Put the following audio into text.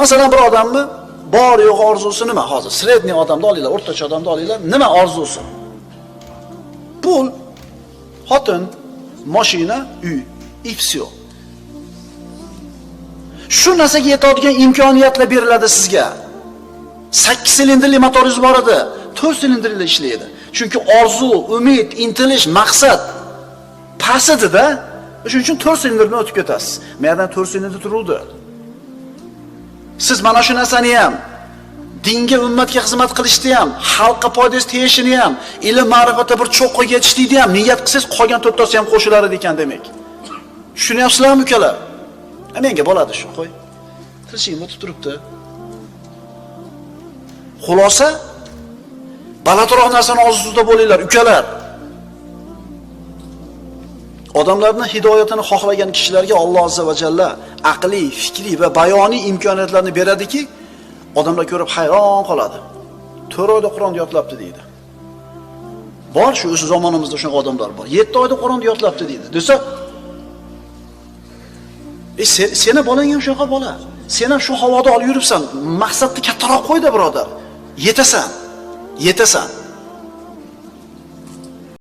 Masalan, bir odamni bor yo'q orzusi nima hozir? Sredniy odamni olinglar, o'rtacha odamni olinglar. Nima orzusi? Pul, xotin, mashina, uy, и всё. Shu narsaga yetadigan imkoniyatlar beriladi sizga. 8 silindrli motoringiz bor edi, 4 silindrli ishlaydi. Chunki orzu, umid, intilish, maqsad past edi-da. Shuning uchun 4 silindrni o'tib ketasiz. Mendan 4 silindr turuvdi. Siz mana shu narsani ham, dinga, ummatga xizmat qilishni ham, xalqqa foydasi tegishini ham, ilm ma'rifatda bir cho'qqa yetishlikni ham niyat qilsangiz, qolgan 4tasi ham qo'shilar ekan demak. Tushunyapsizlarmi ukalar? Menga bo'ladi shu, qo'y. Tilshim o'tib turibdi. Xulosa, balandroq narsani orzusida bo'linglar, ukalar. Odamlarning hidoyatini xohlagan kishilarga Alloh azza va jalla aqliy, fikriy va bayoniy imkoniyatlarni beradiki, odamlar ko'rib hayron qoladi. 4 oyda Qur'onni yodlabdi deydi. Bor shu o'sha zamonimizda shunaqa odamlar bor. 7 oyda Qur'onni yodlabdi deydi. Desa, seni bolang ham shunaqa bola. Sen ham shu havoda olib yuribsan. Maqsadni kattaroq qo'yda, birodar. Yetasan.